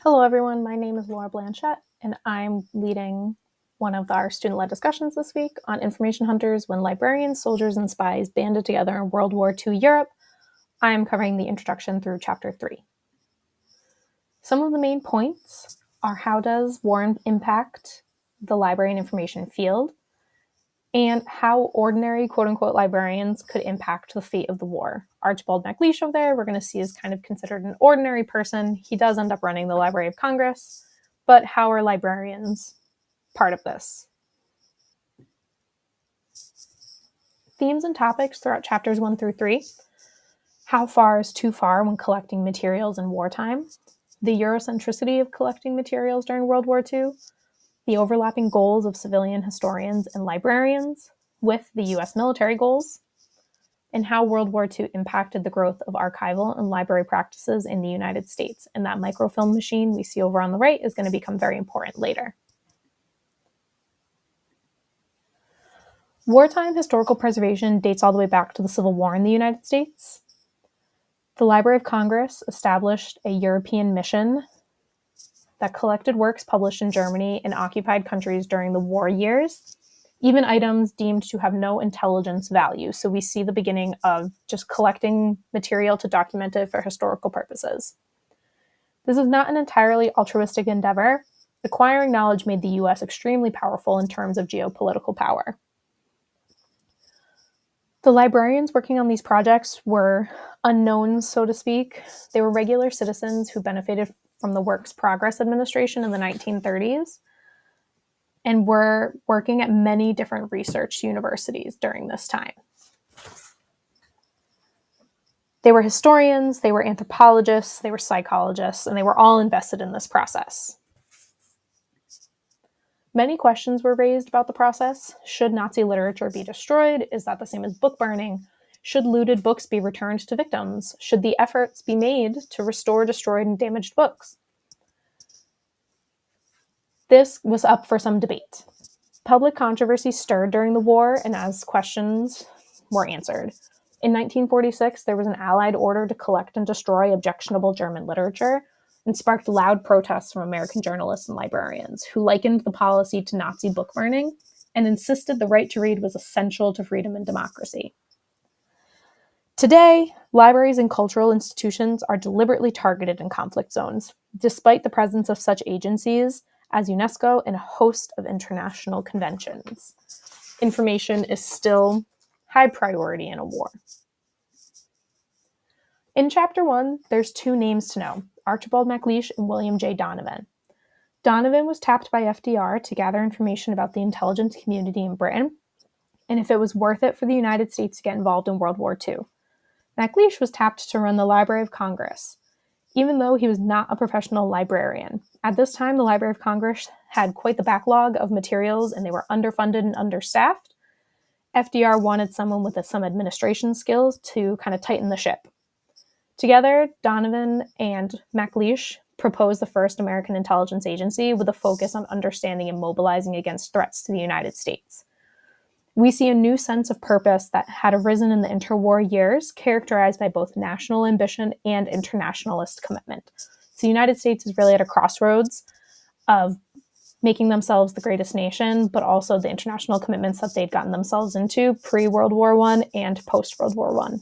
Hello everyone, my name is Laura Blanchette, and I'm leading one of our student-led discussions this week on information hunters when librarians, soldiers, and spies banded together in World War II Europe. I am covering the introduction through Chapter 3. Some of the main points are how does war impact the library and information field, and how ordinary quote-unquote librarians could impact the fate of the war. Archibald MacLeish over there, we're going to see is kind of considered an ordinary person. He does end up running the Library of Congress, but how are librarians part of this? Themes and topics throughout chapters 1 through 3. How far is too far when collecting materials in wartime? The Eurocentricity of collecting materials during World War II. The overlapping goals of civilian historians and librarians with the US military goals, and how World War II impacted the growth of archival and library practices in the United States. And that microfilm machine we see over on the right is going to become very important later. Wartime historical preservation dates all the way back to the Civil War in the United States. The Library of Congress established a European mission that collected works published in Germany and occupied countries during the war years, even items deemed to have no intelligence value. So we see the beginning of just collecting material to document it for historical purposes. This is not an entirely altruistic endeavor. Acquiring knowledge made the US extremely powerful in terms of geopolitical power. The librarians working on these projects were unknowns, so to speak. They were regular citizens who benefited from the Works Progress Administration in the 1930s and were working at many different research universities during this time. They were historians, they were anthropologists, they were psychologists, and they were all invested in this process. Many questions were raised about the process. Should Nazi literature be destroyed? Is that the same as book burning? Should looted books be returned to victims? Should the efforts be made to restore destroyed and damaged books? This was up for some debate. Public controversy stirred during the war, and as questions were answered. In 1946, there was an Allied order to collect and destroy objectionable German literature, and sparked loud protests from American journalists and librarians, who likened the policy to Nazi book burning and insisted the right to read was essential to freedom and democracy. Today, libraries and cultural institutions are deliberately targeted in conflict zones, despite the presence of such agencies as UNESCO and a host of international conventions. Information is still high priority in a war. In Chapter 1, there's two names to know, Archibald MacLeish and William J. Donovan. Donovan was tapped by FDR to gather information about the intelligence community in Britain, and if it was worth it for the United States to get involved in World War II. MacLeish was tapped to run the Library of Congress, even though he was not a professional librarian. At this time, the Library of Congress had quite the backlog of materials, and they were underfunded and understaffed. FDR wanted someone with some administration skills to kind of tighten the ship. Together, Donovan and MacLeish proposed the first American intelligence agency with a focus on understanding and mobilizing against threats to the United States. We see a new sense of purpose that had arisen in the interwar years, characterized by both national ambition and internationalist commitment. So the United States is really at a crossroads of making themselves the greatest nation, but also the international commitments that they'd gotten themselves into pre-World War I and post-World War I.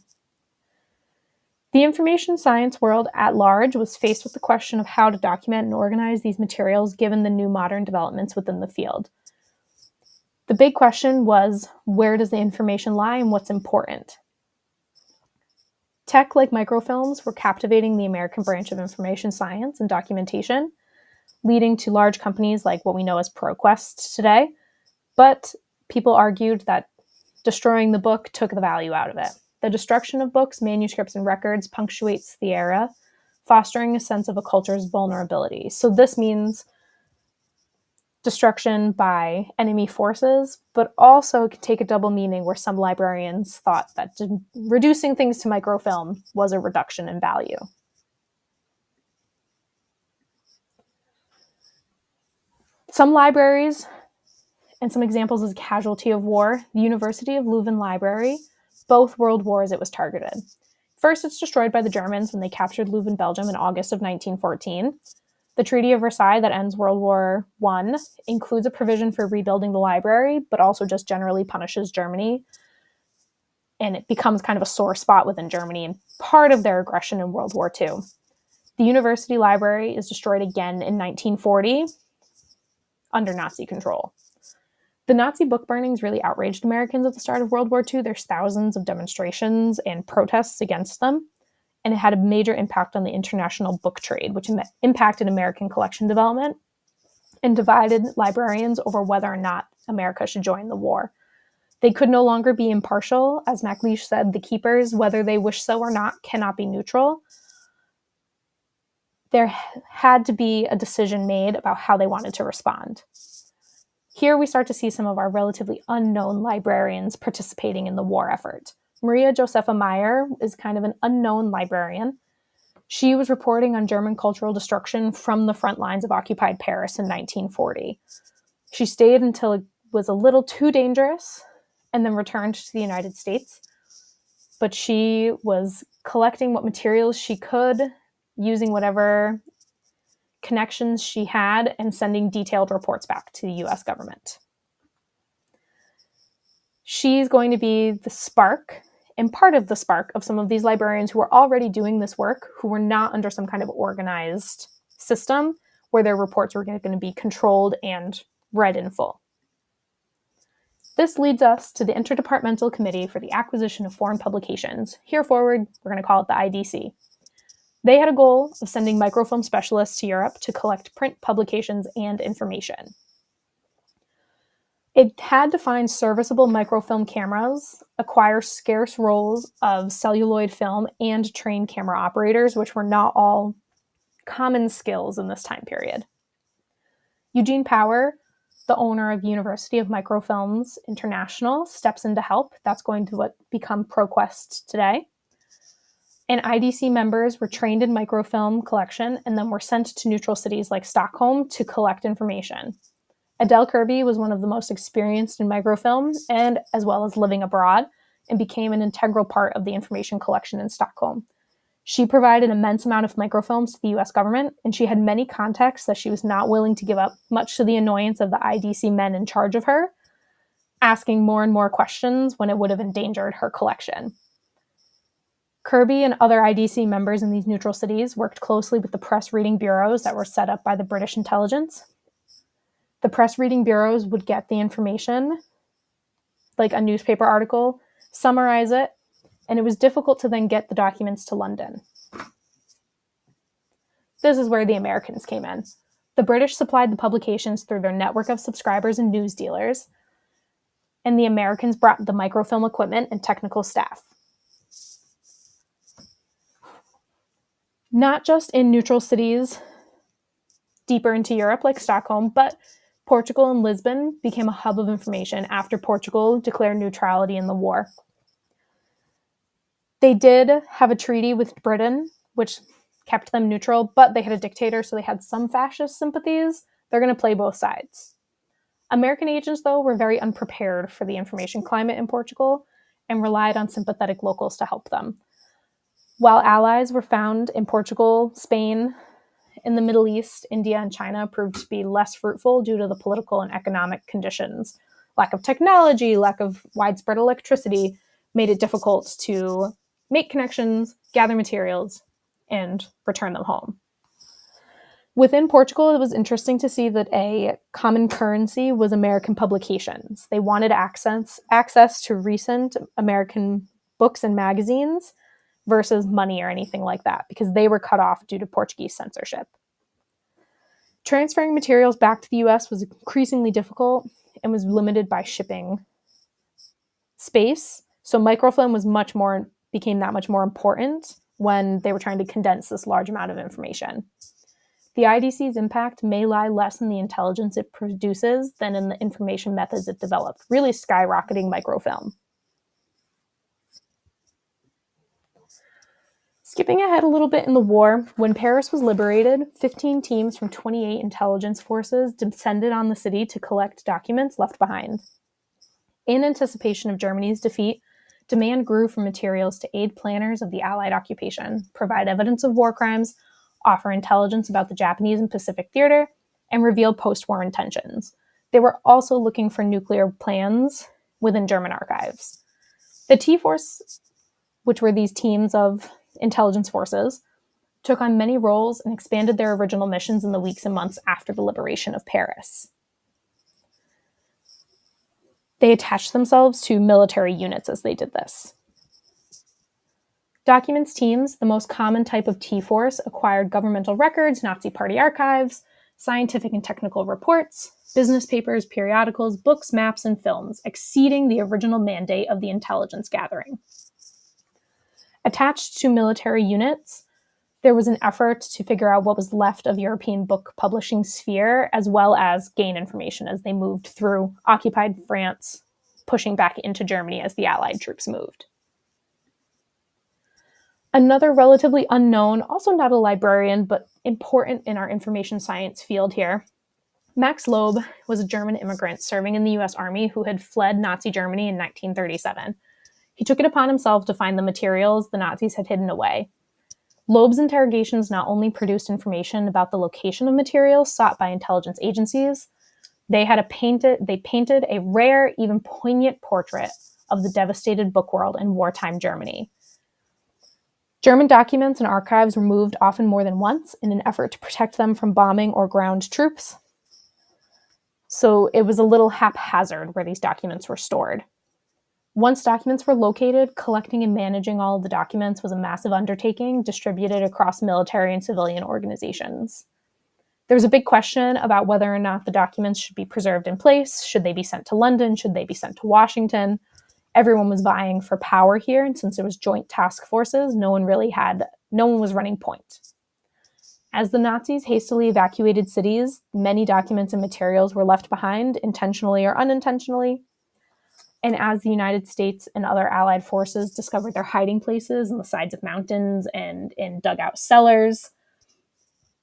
The information science world at large was faced with the question of how to document and organize these materials given the new modern developments within the field. The big question was, where does the information lie and what's important? Tech like microfilms were captivating the American branch of information science and documentation, leading to large companies like what we know as ProQuest today. But people argued that destroying the book took the value out of it. The destruction of books, manuscripts, and records punctuates the era, fostering a sense of a culture's vulnerability. So this means destruction by enemy forces, but also can take a double meaning where some librarians thought that reducing things to microfilm was a reduction in value. Some libraries, and some examples as a casualty of war, the University of Leuven Library, both world wars it was targeted. First, it's destroyed by the Germans when they captured Leuven, Belgium in August of 1914. The Treaty of Versailles that ends World War I includes a provision for rebuilding the library, but also just generally punishes Germany. And it becomes kind of a sore spot within Germany and part of their aggression in World War II. The university library is destroyed again in 1940 under Nazi control. The Nazi book burnings really outraged Americans at the start of World War II. There's thousands of demonstrations and protests against them, and it had a major impact on the international book trade, which impacted American collection development and divided librarians over whether or not America should join the war. They could no longer be impartial. As MacLeish said, the keepers, whether they wish so or not, cannot be neutral. There had to be a decision made about how they wanted to respond. Here we start to see some of our relatively unknown librarians participating in the war effort. Maria Josepha Meyer is kind of an unknown librarian. She was reporting on German cultural destruction from the front lines of occupied Paris in 1940. She stayed until it was a little too dangerous and then returned to the United States. But she was collecting what materials she could, using whatever connections she had, and sending detailed reports back to the US government. She's going to be the spark and part of the spark of some of these librarians who were already doing this work, who were not under some kind of organized system where their reports were going to be controlled and read in full. This leads us to the Interdepartmental Committee for the Acquisition of Foreign Publications. Here forward, we're going to call it the IDC. They had a goal of sending microfilm specialists to Europe to collect print publications and information. It had to find serviceable microfilm cameras, acquire scarce rolls of celluloid film, and train camera operators, which were not all common skills in this time period. Eugene Power, the owner of University of Microfilms International, steps in to help. That's going to become ProQuest today. And IDC members were trained in microfilm collection and then were sent to neutral cities like Stockholm to collect information. Adele Kirby was one of the most experienced in microfilm, and as well as living abroad, and became an integral part of the information collection in Stockholm. She provided an immense amount of microfilms to the US government, and she had many contacts that she was not willing to give up, much to the annoyance of the IDC men in charge of her, asking more and more questions when it would have endangered her collection. Kirby and other IDC members in these neutral cities worked closely with the press reading bureaus that were set up by the British intelligence. The press reading bureaus would get the information, like a newspaper article, summarize it, and it was difficult to then get the documents to London. This is where the Americans came in. The British supplied the publications through their network of subscribers and news dealers, and the Americans brought the microfilm equipment and technical staff. Not just in neutral cities deeper into Europe like Stockholm, but Portugal and Lisbon became a hub of information after Portugal declared neutrality in the war. They did have a treaty with Britain, which kept them neutral, but they had a dictator, so they had some fascist sympathies. They're going to play both sides. American agents, though, were very unprepared for the information climate in Portugal and relied on sympathetic locals to help them. While allies were found in Portugal, Spain, in the Middle East, India, and China proved to be less fruitful due to the political and economic conditions. Lack of technology, lack of widespread electricity made it difficult to make connections, gather materials, and return them home. Within Portugal, it was interesting to see that a common currency was American publications. They wanted access to recent American books and magazines versus money or anything like that, because they were cut off due to Portuguese censorship. Transferring materials back to the US was increasingly difficult and was limited by shipping space, so microfilm became that much more important when they were trying to condense this large amount of information. The IDC's impact may lie less in the intelligence it produces than in the information methods it developed, really skyrocketing microfilm. Skipping ahead a little bit in the war, when Paris was liberated, 15 teams from 28 intelligence forces descended on the city to collect documents left behind. In anticipation of Germany's defeat, demand grew for materials to aid planners of the Allied occupation, provide evidence of war crimes, offer intelligence about the Japanese and Pacific theater, and reveal post-war intentions. They were also looking for nuclear plans within German archives. The T-Force, which were these teams of intelligence forces, took on many roles and expanded their original missions in the weeks and months after the liberation of Paris. They attached themselves to military units as they did this. Documents teams, the most common type of T-Force, acquired governmental records, Nazi Party archives, scientific and technical reports, business papers, periodicals, books, maps, and films, exceeding the original mandate of the intelligence gathering. Attached to military units, there was an effort to figure out what was left of European book publishing sphere, as well as gain information as they moved through occupied France, pushing back into Germany as the Allied troops moved. Another relatively unknown, also not a librarian, but important in our information science field here, Max Loeb was a German immigrant serving in the US Army who had fled Nazi Germany in 1937. He took it upon himself to find the materials the Nazis had hidden away. Loeb's interrogations not only produced information about the location of materials sought by intelligence agencies, they painted a rare, even poignant portrait of the devastated book world in wartime Germany. German documents and archives were moved often more than once in an effort to protect them from bombing or ground troops. So it was a little haphazard where these documents were stored. Once documents were located, collecting and managing all of the documents was a massive undertaking distributed across military and civilian organizations. There was a big question about whether or not the documents should be preserved in place. Should they be sent to London? Should they be sent to Washington? Everyone was vying for power here, and since it was joint task forces, no one was running point. As the Nazis hastily evacuated cities, many documents and materials were left behind, intentionally or unintentionally. And as the United States and other Allied forces discovered their hiding places in the sides of mountains and in dugout cellars,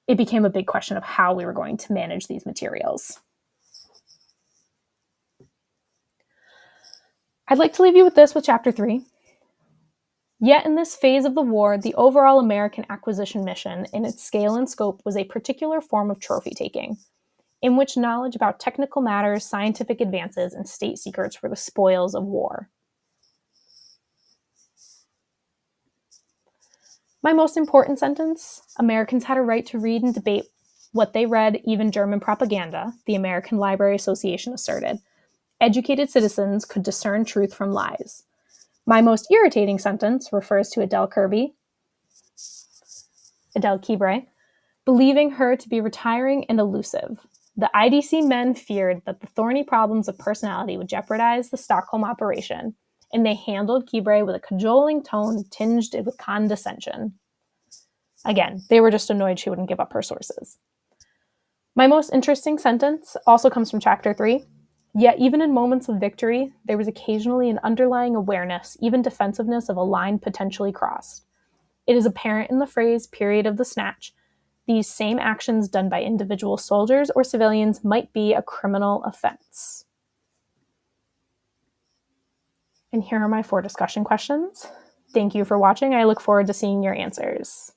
it became a big question of how we were going to manage these materials. I'd like to leave you with this with Chapter 3. Yet in this phase of the war, the overall American acquisition mission in its scale and scope was a particular form of trophy-taking, in which knowledge about technical matters, scientific advances, and state secrets were the spoils of war. My most important sentence: Americans had a right to read and debate what they read, even German propaganda, the American Library Association asserted. Educated citizens could discern truth from lies. My most irritating sentence refers to Adele Keebre, believing her to be retiring and elusive. The IDC men feared that the thorny problems of personality would jeopardize the Stockholm operation, and they handled Keebre with a cajoling tone tinged with condescension. Again, they were just annoyed she wouldn't give up her sources. My most interesting sentence also comes from Chapter 3. Yet even in moments of victory, there was occasionally an underlying awareness, even defensiveness, of a line potentially crossed. It is apparent in the phrase period of the snatch. These same actions done by individual soldiers or civilians might be a criminal offense. And here are my 4 discussion questions. Thank you for watching. I look forward to seeing your answers.